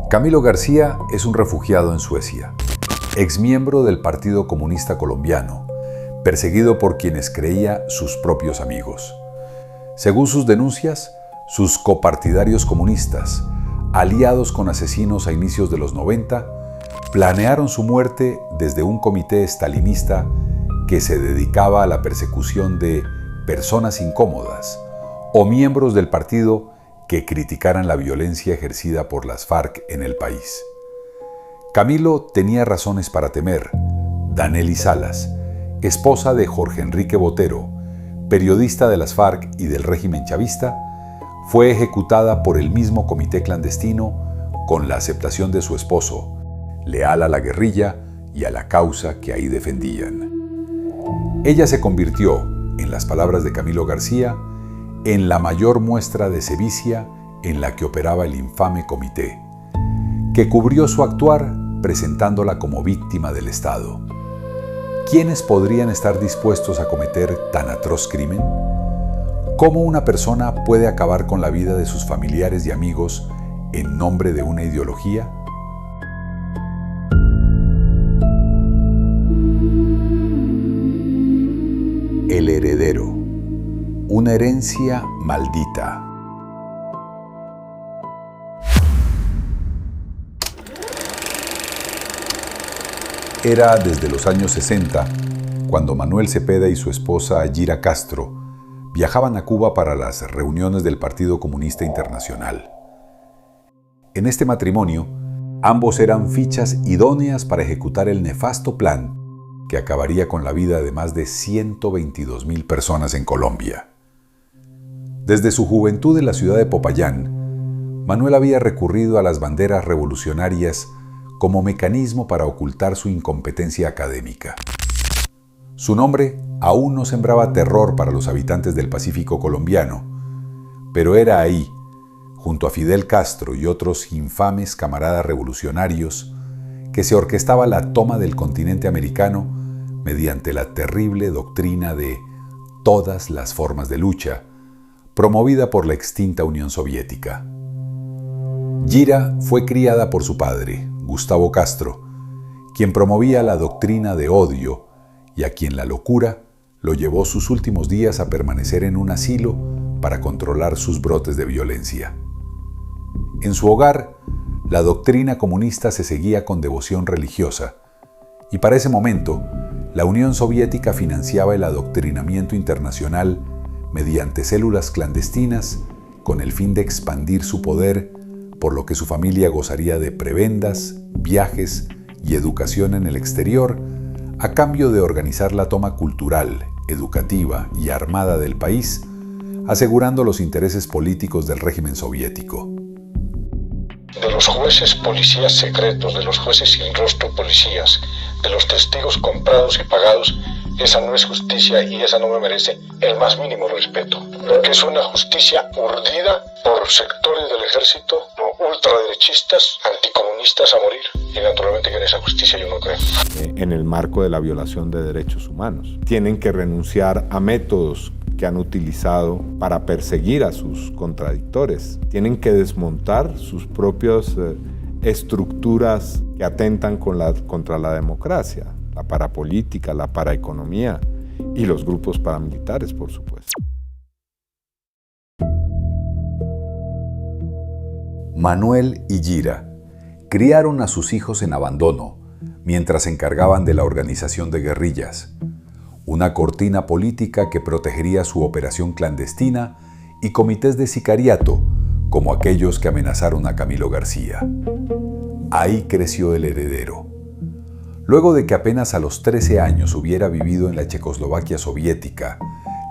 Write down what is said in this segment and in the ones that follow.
Camilo García es un refugiado en Suecia, exmiembro del Partido Comunista Colombiano, perseguido por quienes creía sus propios amigos. Según sus denuncias, sus copartidarios comunistas, aliados con asesinos a inicios de los 90, planearon su muerte desde un comité estalinista que se dedicaba a la persecución de personas incómodas o miembros del partido que criticaran la violencia ejercida por las FARC en el país. Camilo tenía razones para temer. Danely Salas, esposa de Jorge Enrique Botero, periodista de las FARC y del régimen chavista, fue ejecutada por el mismo comité clandestino con la aceptación de su esposo, leal a la guerrilla y a la causa que ahí defendían. Ella se convirtió, en las palabras de Camilo García, en la mayor muestra de sevicia en la que operaba el infame comité, que cubrió su actuar presentándola como víctima del Estado. ¿Quiénes podrían estar dispuestos a cometer tan atroz crimen? ¿Cómo una persona puede acabar con la vida de sus familiares y amigos en nombre de una ideología? El heredero. Una herencia maldita. Era desde los años 60, cuando Manuel Cepeda y su esposa Yira Castro viajaban a Cuba para las reuniones del Partido Comunista Internacional. En este matrimonio, ambos eran fichas idóneas para ejecutar el nefasto plan que acabaría con la vida de más de 122,000 personas en Colombia. Desde su juventud en la ciudad de Popayán, Manuel había recurrido a las banderas revolucionarias como mecanismo para ocultar su incompetencia académica. Su nombre aún no sembraba terror para los habitantes del Pacífico colombiano, pero era ahí, junto a Fidel Castro y otros infames camaradas revolucionarios, que se orquestaba la toma del continente americano mediante la terrible doctrina de todas las formas de lucha, promovida por la extinta Unión Soviética. Yira fue criada por su padre, Gustavo Castro, quien promovía la doctrina de odio y a quien la locura lo llevó sus últimos días a permanecer en un asilo para controlar sus brotes de violencia. En su hogar, la doctrina comunista se seguía con devoción religiosa, y para ese momento, la Unión Soviética financiaba el adoctrinamiento internacional mediante células clandestinas con el fin de expandir su poder, por lo que su familia gozaría de prebendas, viajes y educación en el exterior, a cambio de organizar la toma cultural, educativa y armada del país, asegurando los intereses políticos del régimen soviético. De los jueces policías secretos, de los jueces sin rostro policías, de los testigos comprados y pagados, esa no es justicia y esa no me merece el más mínimo respeto. Porque es una justicia urdida por sectores del ejército, ultraderechistas, anticomunistas a morir. Y naturalmente que en esa justicia yo no creo. En el marco de la violación de derechos humanos. Tienen que renunciar a métodos que han utilizado para perseguir a sus contradictores. Tienen que desmontar sus propias estructuras que atentan contra la democracia, la parapolítica, la paraeconomía y los grupos paramilitares, por supuesto. Manuel y Yira criaron a sus hijos en abandono mientras se encargaban de la organización de guerrillas, una cortina política que protegería su operación clandestina y comités de sicariato como aquellos que amenazaron a Camilo García. Ahí creció el heredero. Luego de que apenas a los 13 años hubiera vivido en la Checoslovaquia soviética,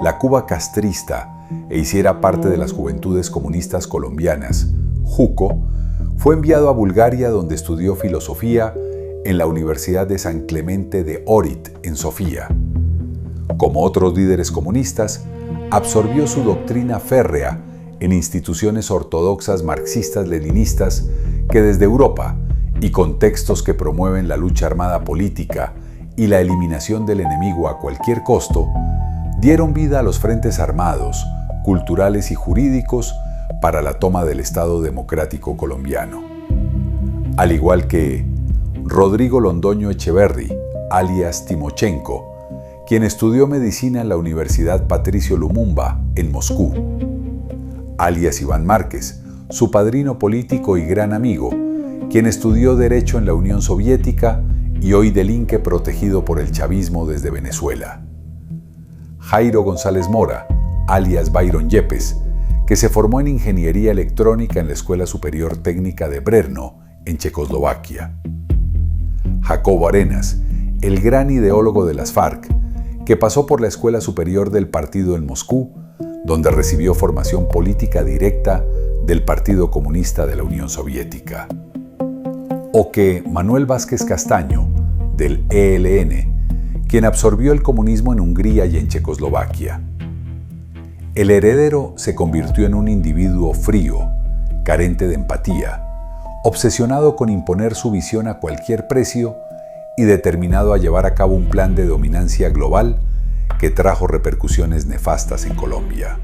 la Cuba castrista e hiciera parte de las Juventudes Comunistas Colombianas, JUCO, fue enviado a Bulgaria, donde estudió filosofía en la Universidad de San Clemente de Ohrid, en Sofía. Como otros líderes comunistas, absorbió su doctrina férrea en instituciones ortodoxas marxistas-leninistas que desde Europa y contextos que promueven la lucha armada política y la eliminación del enemigo a cualquier costo, dieron vida a los frentes armados, culturales y jurídicos para la toma del Estado democrático colombiano. al igual que Rodrigo Londoño Echeverry, alias Timochenko, quien estudió medicina en la Universidad Patricio Lumumba, en Moscú, alias Iván Márquez, su padrino político y gran amigo, quien estudió Derecho en la Unión Soviética y hoy delinque protegido por el chavismo desde Venezuela. Jairo González Mora, alias Byron Yepes, que se formó en Ingeniería Electrónica en la Escuela Superior Técnica de Brno, en Checoslovaquia. Jacobo Arenas, el gran ideólogo de las FARC, que pasó por la Escuela Superior del Partido en Moscú, donde recibió formación política directa del Partido Comunista de la Unión Soviética. O que Manuel Vázquez Castaño, del ELN, quien absorbió el comunismo en Hungría y en Checoslovaquia. El heredero se convirtió en un individuo frío, carente de empatía, obsesionado con imponer su visión a cualquier precio y determinado a llevar a cabo un plan de dominancia global que trajo repercusiones nefastas en Colombia.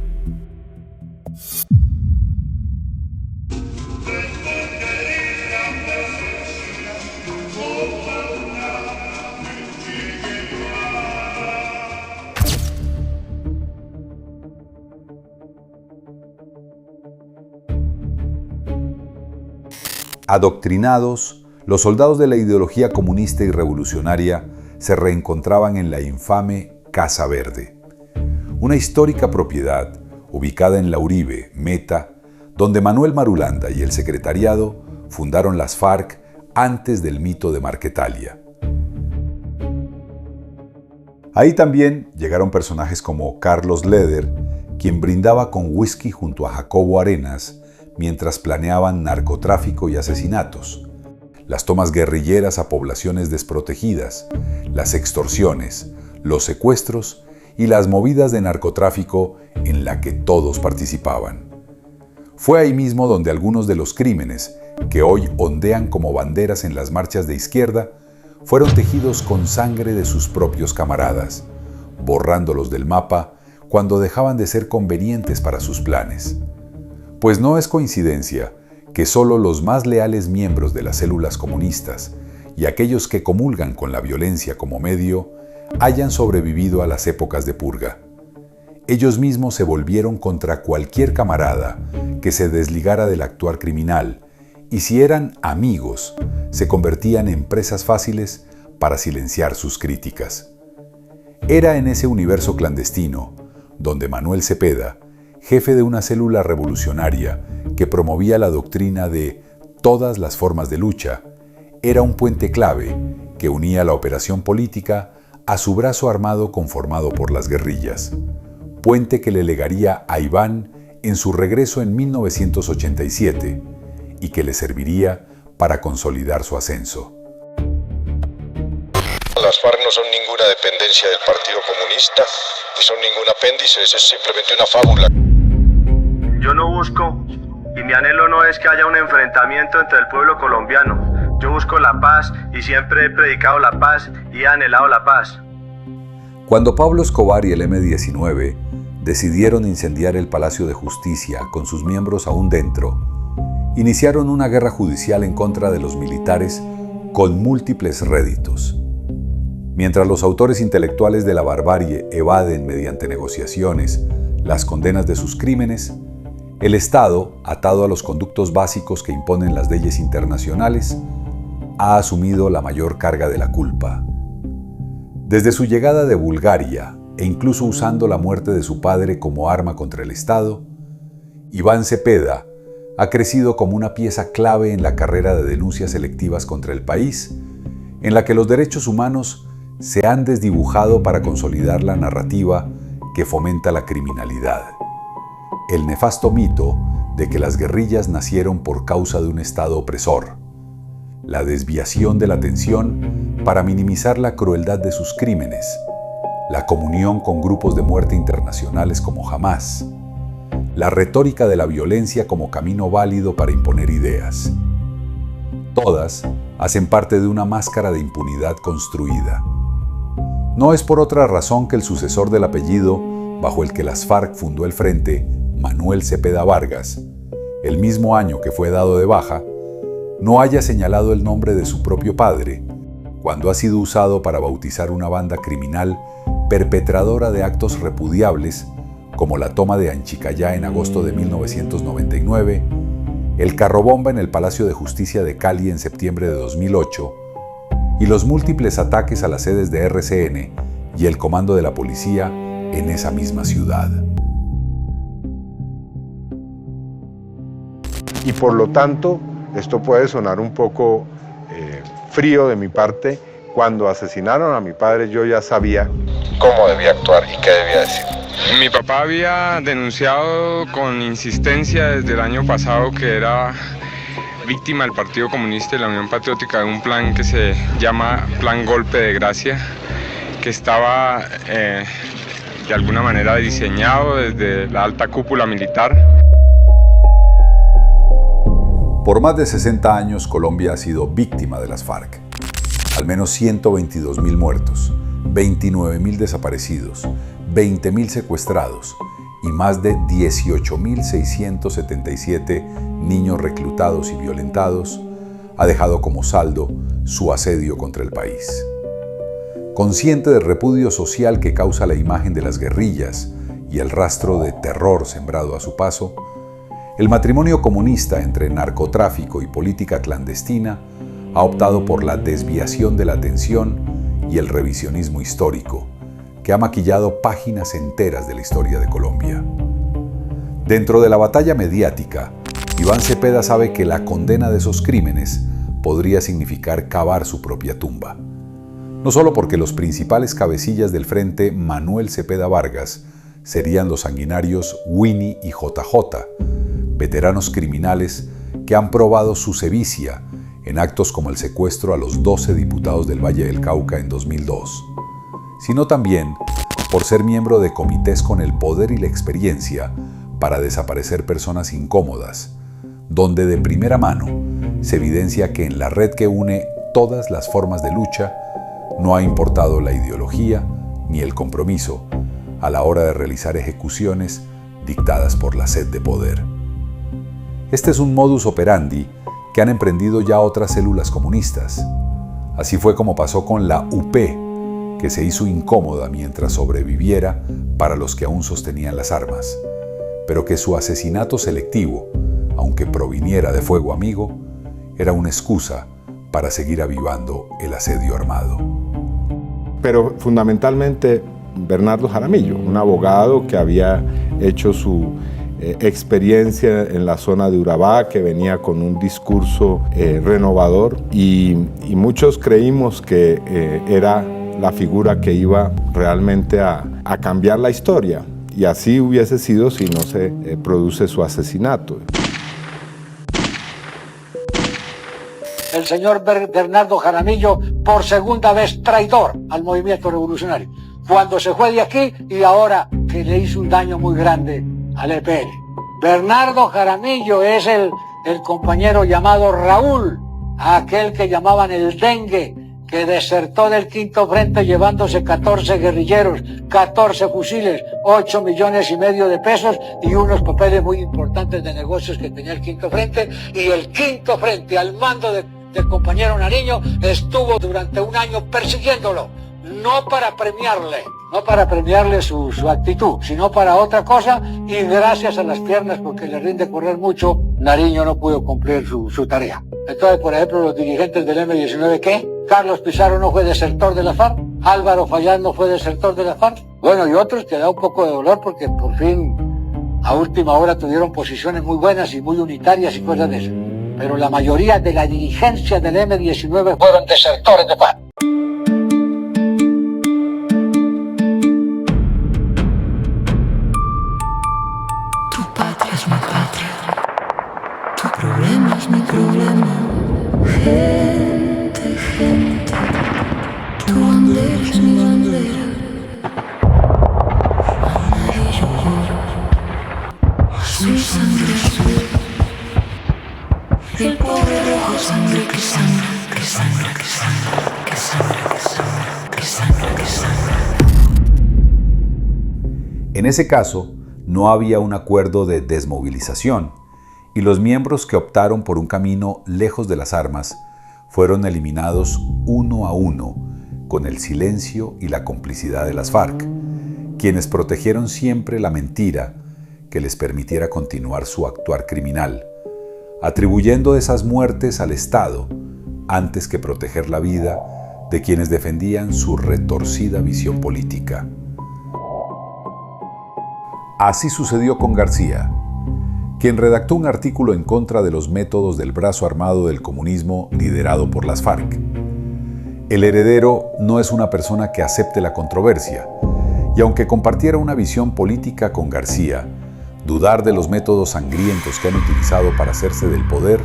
Adoctrinados, los soldados de la ideología comunista y revolucionaria se reencontraban en la infame Casa Verde, una histórica propiedad ubicada en La Uribe, Meta, donde Manuel Marulanda y el secretariado fundaron las FARC antes del mito de Marquetalia. Ahí también llegaron personajes como Carlos Leder, quien brindaba con whisky junto a Jacobo Arenas mientras planeaban narcotráfico y asesinatos, las tomas guerrilleras a poblaciones desprotegidas, las extorsiones, los secuestros y las movidas de narcotráfico en la que todos participaban. Fue ahí mismo donde algunos de los crímenes, que hoy ondean como banderas en las marchas de izquierda, fueron tejidos con sangre de sus propios camaradas, borrándolos del mapa cuando dejaban de ser convenientes para sus planes. Pues no es coincidencia que solo los más leales miembros de las células comunistas y aquellos que comulgan con la violencia como medio hayan sobrevivido a las épocas de purga. Ellos mismos se volvieron contra cualquier camarada que se desligara del actuar criminal y si eran amigos, se convertían en presas fáciles para silenciar sus críticas. Era en ese universo clandestino donde Manuel Cepeda, jefe de una célula revolucionaria que promovía la doctrina de todas las formas de lucha, era un puente clave que unía la operación política a su brazo armado conformado por las guerrillas, puente que le legaría a Iván en su regreso en 1987 y que le serviría para consolidar su ascenso. Las FARC no son ninguna dependencia del Partido Comunista, ni son ningún apéndice, eso es simplemente una fábula. Yo no busco, y mi anhelo no es que haya un enfrentamiento entre el pueblo colombiano. Yo busco la paz y siempre he predicado la paz y he anhelado la paz. Cuando Pablo Escobar y el M-19 decidieron incendiar el Palacio de Justicia con sus miembros aún dentro, iniciaron una guerra judicial en contra de los militares con múltiples réditos. Mientras los autores intelectuales de la barbarie evaden mediante negociaciones las condenas de sus crímenes, el Estado, atado a los conductos básicos que imponen las leyes internacionales, ha asumido la mayor carga de la culpa. Desde su llegada de Bulgaria, e incluso usando la muerte de su padre como arma contra el Estado, Iván Cepeda ha crecido como una pieza clave en la carrera de denuncias selectivas contra el país, en la que los derechos humanos se han desdibujado para consolidar la narrativa que fomenta la criminalidad. El nefasto mito de que las guerrillas nacieron por causa de un Estado opresor, la desviación de la atención para minimizar la crueldad de sus crímenes, la comunión con grupos de muerte internacionales como Hamás, la retórica de la violencia como camino válido para imponer ideas. Todas hacen parte de una máscara de impunidad construida. No es por otra razón que el sucesor del apellido bajo el que las FARC fundó el Frente, Manuel Cepeda Vargas, el mismo año que fue dado de baja, no haya señalado el nombre de su propio padre, cuando ha sido usado para bautizar una banda criminal perpetradora de actos repudiables como la toma de Anchicayá en agosto de 1999, el carrobomba en el Palacio de Justicia de Cali en septiembre de 2008 y los múltiples ataques a las sedes de RCN y el comando de la policía en esa misma ciudad. Y por lo tanto, esto puede sonar un poco frío de mi parte. Cuando asesinaron a mi padre, yo ya sabía cómo debía actuar y qué debía decir. Mi papá había denunciado con insistencia desde el año pasado que era víctima del Partido Comunista y la Unión Patriótica de un plan que se llama Plan Golpe de Gracia, que estaba de alguna manera diseñado desde la alta cúpula militar. Por más de 60 años, Colombia ha sido víctima de las FARC. Al menos 122.000 muertos, 29.000 desaparecidos, 20.000 secuestrados y más de 18.677 niños reclutados y violentados, ha dejado como saldo su asedio contra el país. Consciente del repudio social que causa la imagen de las guerrillas y el rastro de terror sembrado a su paso, el matrimonio comunista entre narcotráfico y política clandestina ha optado por la desviación de la atención y el revisionismo histórico, que ha maquillado páginas enteras de la historia de Colombia. Dentro de la batalla mediática, Iván Cepeda sabe que la condena de esos crímenes podría significar cavar su propia tumba. No solo porque los principales cabecillas del frente Manuel Cepeda Vargas serían los sanguinarios Winnie y JJ, veteranos criminales que han probado su sevicia en actos como el secuestro a los 12 diputados del Valle del Cauca en 2002, sino también por ser miembro de comités con el poder y la experiencia para desaparecer personas incómodas, donde de primera mano se evidencia que en la red que une todas las formas de lucha no ha importado la ideología ni el compromiso a la hora de realizar ejecuciones dictadas por la sed de poder. Este es un modus operandi que han emprendido ya otras células comunistas. Así fue como pasó con la UP, que se hizo incómoda mientras sobreviviera para los que aún sostenían las armas, pero que su asesinato selectivo, aunque proviniera de fuego amigo, era una excusa para seguir avivando el asedio armado. Pero fundamentalmente Bernardo Jaramillo, un abogado que había hecho su experiencia en la zona de Urabá, que venía con un discurso renovador y muchos creímos que era la figura que iba realmente a cambiar la historia, y así hubiese sido si no se produce su asesinato. El señor Bernardo Jaramillo, por segunda vez traidor al movimiento revolucionario, cuando se fue de aquí y ahora que le hizo un daño muy grande al EPL. Bernardo Jaramillo es el compañero llamado Raúl, aquel que llamaban el dengue, que desertó del Quinto Frente llevándose 14 guerrilleros, 14 fusiles, 8,5 millones de pesos y unos papeles muy importantes de negocios que tenía el Quinto Frente. Y el Quinto Frente, al mando del compañero Nariño, estuvo durante un año persiguiéndolo, no para premiarle su actitud, sino para otra cosa, y gracias a las piernas, porque le rinde correr mucho, Nariño no pudo cumplir su tarea. Entonces, por ejemplo, los dirigentes del M-19, ¿qué? Carlos Pizarro no fue desertor de la FARC, Álvaro Fayad no fue desertor de la FARC, bueno, y otros que da un poco de dolor porque por fin a última hora tuvieron posiciones muy buenas y muy unitarias y cosas de eso. Pero la mayoría de la dirigencia del M-19 fueron desertores de FARC. Tu patria es mi patria, tu problema es mi problema. Gente, gente, tu bandera es mi bandera. Amarillo, azul, sangre azul. Y el pobre rojo, sangre que sangra, que sangra, que sangra, que sangra, que sangra, que sangra, que sangra. En ese caso, no había un acuerdo de desmovilización y los miembros que optaron por un camino lejos de las armas fueron eliminados uno a uno con el silencio y la complicidad de las FARC, quienes protegieron siempre la mentira que les permitiera continuar su actuar criminal, atribuyendo esas muertes al Estado antes que proteger la vida de quienes defendían su retorcida visión política. Así sucedió con García, quien redactó un artículo en contra de los métodos del brazo armado del comunismo liderado por las FARC. El heredero no es una persona que acepte la controversia, y aunque compartiera una visión política con García, dudar de los métodos sangrientos que han utilizado para hacerse del poder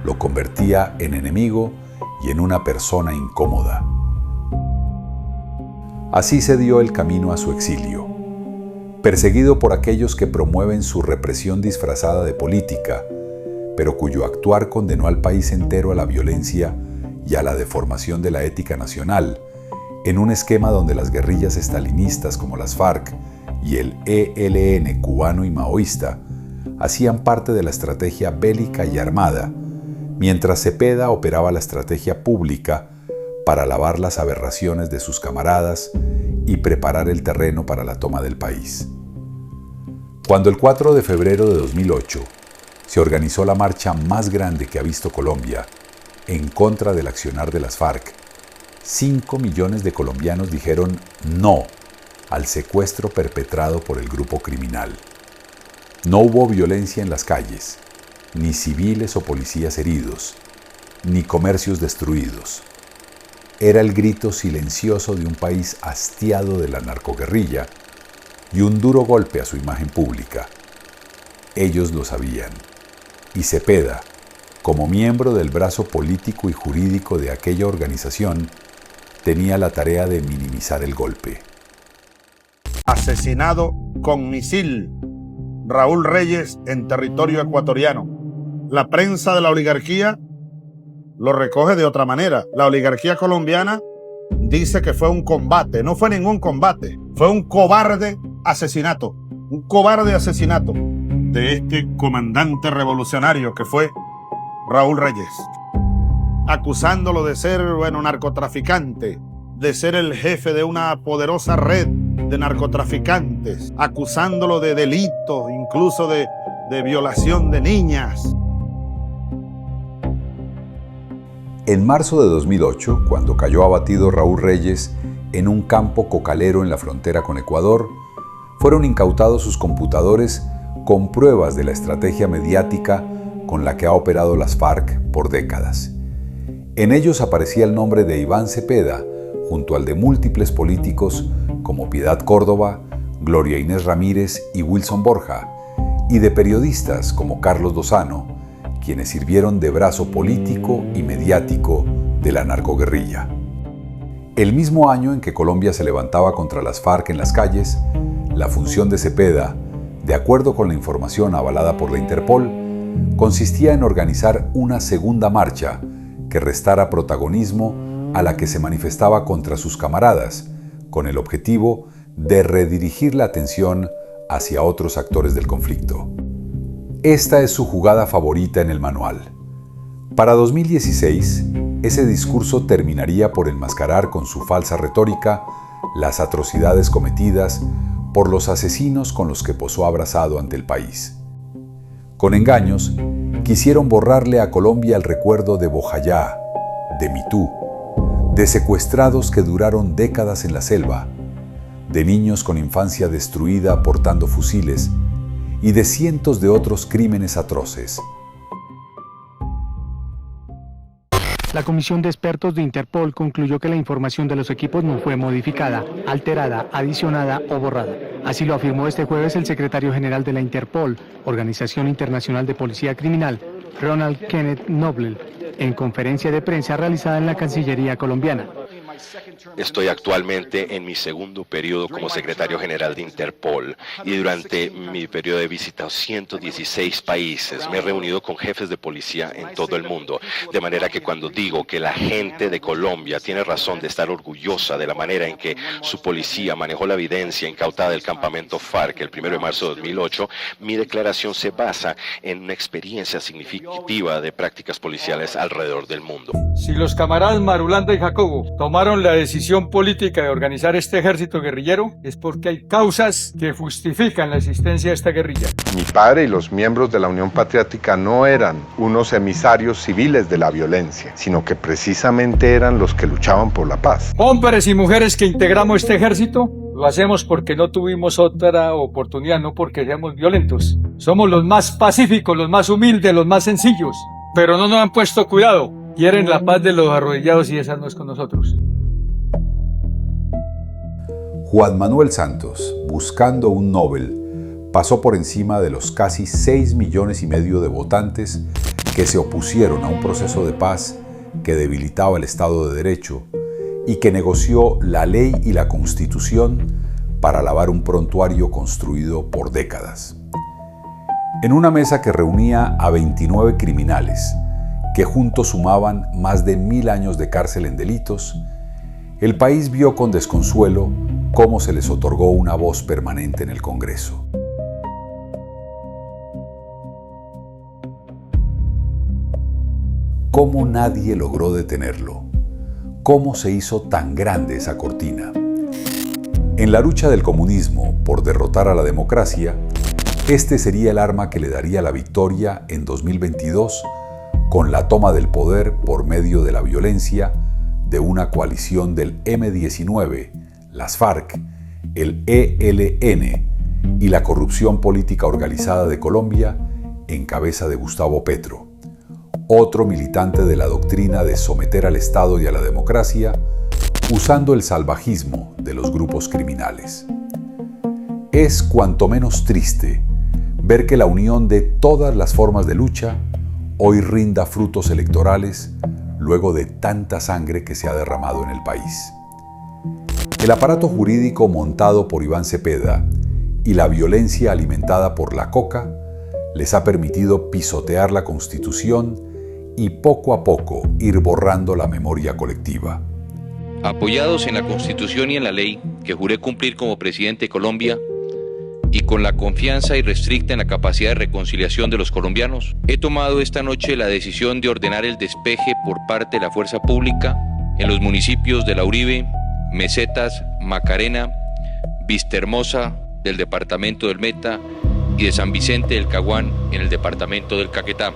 lo convertía en enemigo y en una persona incómoda. Así se dio el camino a su exilio. Perseguido por aquellos que promueven su represión disfrazada de política, pero cuyo actuar condenó al país entero a la violencia y a la deformación de la ética nacional, en un esquema donde las guerrillas estalinistas como las FARC y el ELN cubano y maoísta hacían parte de la estrategia bélica y armada, mientras Cepeda operaba la estrategia pública para lavar las aberraciones de sus camaradas y preparar el terreno para la toma del país. Cuando el 4 de febrero de 2008 se organizó la marcha más grande que ha visto Colombia en contra del accionar de las FARC, 5 millones de colombianos dijeron no al secuestro perpetrado por el grupo criminal. No hubo violencia en las calles, ni civiles o policías heridos, ni comercios destruidos. Era el grito silencioso de un país hastiado de la narcoguerrilla y un duro golpe a su imagen pública. Ellos lo sabían, y Cepeda, como miembro del brazo político y jurídico de aquella organización, tenía la tarea de minimizar el golpe. Asesinado con misil, Raúl Reyes en territorio ecuatoriano. La prensa de la oligarquía lo recoge de otra manera. La oligarquía colombiana dice que fue un combate. No fue ningún combate. Fue un cobarde asesinato. Un cobarde asesinato de este comandante revolucionario que fue Raúl Reyes. Acusándolo de ser, narcotraficante, de ser el jefe de una poderosa red de narcotraficantes, acusándolo de delitos, incluso de violación de niñas. En marzo de 2008, cuando cayó abatido Raúl Reyes en un campo cocalero en la frontera con Ecuador, fueron incautados sus computadores con pruebas de la estrategia mediática con la que ha operado las FARC por décadas. En ellos aparecía el nombre de Iván Cepeda, junto al de múltiples políticos como Piedad Córdoba, Gloria Inés Ramírez y Wilson Borja, y de periodistas como Carlos Lozano, quienes sirvieron de brazo político y mediático de la narcoguerrilla. El mismo año en que Colombia se levantaba contra las FARC en las calles, la función de Cepeda, de acuerdo con la información avalada por la Interpol, consistía en organizar una segunda marcha que restara protagonismo a la que se manifestaba contra sus camaradas, con el objetivo de redirigir la atención hacia otros actores del conflicto. Esta es su jugada favorita en el manual. Para 2016, ese discurso terminaría por enmascarar con su falsa retórica las atrocidades cometidas por los asesinos con los que posó abrazado ante el país. Con engaños, quisieron borrarle a Colombia el recuerdo de Bojayá, de Mitú, de secuestrados que duraron décadas en la selva, de niños con infancia destruida portando fusiles y de cientos de otros crímenes atroces. La comisión de expertos de Interpol concluyó que la información de los equipos no fue modificada, alterada, adicionada o borrada. Así lo afirmó este jueves el secretario general de la Interpol, Organización Internacional de Policía Criminal, Ronald Kenneth Noble, en conferencia de prensa realizada en la Cancillería colombiana. Estoy actualmente en mi segundo periodo como secretario general de Interpol y durante mi periodo de visita a 116 países me he reunido con jefes de policía en todo el mundo, de manera que cuando digo que la gente de Colombia tiene razón de estar orgullosa de la manera en que su policía manejó la evidencia incautada del campamento FARC el 1 de marzo de 2008, mi declaración se basa en una experiencia significativa de prácticas policiales alrededor del mundo. Si los camaradas Marulanda y Jacobo tomaron la decisión política de organizar este ejército guerrillero, es porque hay causas que justifican la existencia de esta guerrilla. Mi padre y los miembros de la Unión Patriótica no eran unos emisarios civiles de la violencia, sino que precisamente eran los que luchaban por la paz. Hombres y mujeres que integramos este ejército, lo hacemos porque no tuvimos otra oportunidad, no porque seamos violentos. Somos los más pacíficos, los más humildes, los más sencillos, pero no nos han puesto cuidado. Quieren la paz de los arrodillados y esa no es con nosotros. Juan Manuel Santos, buscando un Nobel, pasó por encima de los casi 6,5 millones de votantes que se opusieron a un proceso de paz que debilitaba el Estado de Derecho y que negoció la ley y la Constitución para lavar un prontuario construido por décadas. En una mesa que reunía a 29 criminales, que juntos sumaban más de 1000 años de cárcel en delitos, el país vio con desconsuelo cómo se les otorgó una voz permanente en el Congreso. ¿Cómo nadie logró detenerlo? ¿Cómo se hizo tan grande esa cortina? En la lucha del comunismo por derrotar a la democracia, este sería el arma que le daría la victoria en 2022 con la toma del poder por medio de la violencia de una coalición del M-19, las FARC, el ELN y la corrupción política organizada de Colombia en cabeza de Gustavo Petro, otro militante de la doctrina de someter al Estado y a la democracia usando el salvajismo de los grupos criminales. Es cuanto menos triste ver que la unión de todas las formas de lucha hoy rinda frutos electorales luego de tanta sangre que se ha derramado en el país. El aparato jurídico montado por Iván Cepeda y la violencia alimentada por la coca les ha permitido pisotear la Constitución y poco a poco ir borrando la memoria colectiva. Apoyados en la Constitución y en la ley que juré cumplir como presidente de Colombia, y con la confianza irrestricta en la capacidad de reconciliación de los colombianos, he tomado esta noche la decisión de ordenar el despeje por parte de la fuerza pública en los municipios de La Uribe, Mesetas, Macarena, Vistahermosa del departamento del Meta y de San Vicente del Caguán en el departamento del Caquetá.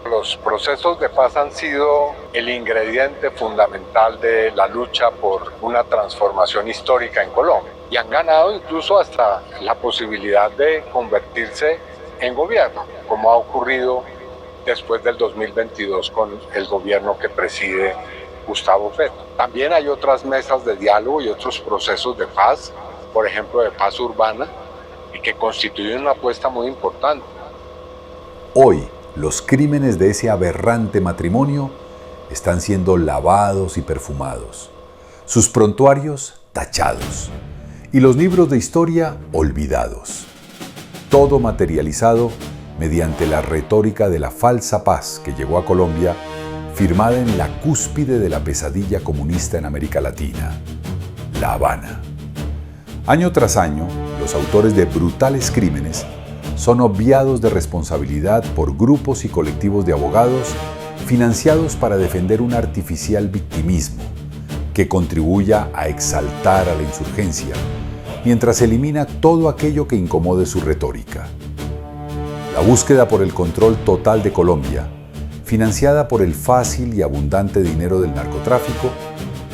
Los procesos de paz han sido el ingrediente fundamental de la lucha por una transformación histórica en Colombia y han ganado incluso hasta la posibilidad de convertirse en gobierno, como ha ocurrido después del 2022 con el gobierno que preside Gustavo Petro. También hay otras mesas de diálogo y otros procesos de paz, por ejemplo de paz urbana, y que constituyen una apuesta muy importante. Hoy, los crímenes de ese aberrante matrimonio están siendo lavados y perfumados, sus prontuarios tachados y los libros de historia olvidados. Todo materializado mediante la retórica de la falsa paz que llegó a Colombia, firmada en la cúspide de la pesadilla comunista en América Latina, La Habana. Año tras año, los autores de brutales crímenes son obviados de responsabilidad por grupos y colectivos de abogados financiados para defender un artificial victimismo que contribuya a exaltar a la insurgencia, mientras elimina todo aquello que incomode su retórica. La búsqueda por el control total de Colombia, financiada por el fácil y abundante dinero del narcotráfico,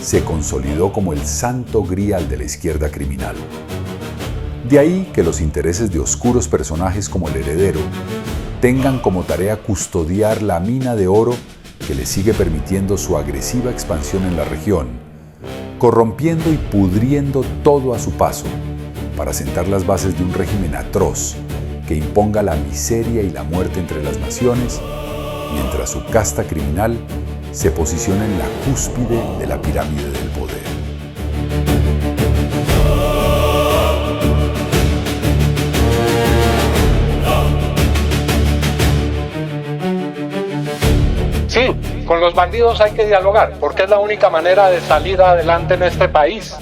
se consolidó como el santo grial de la izquierda criminal. De ahí que los intereses de oscuros personajes como el heredero tengan como tarea custodiar la mina de oro que le sigue permitiendo su agresiva expansión en la región, corrompiendo y pudriendo todo a su paso para sentar las bases de un régimen atroz que imponga la miseria y la muerte entre las naciones, mientras su casta criminal se posiciona en la cúspide de la pirámide del poder. Sí, con los bandidos hay que dialogar, porque es la única manera de salir adelante en este país.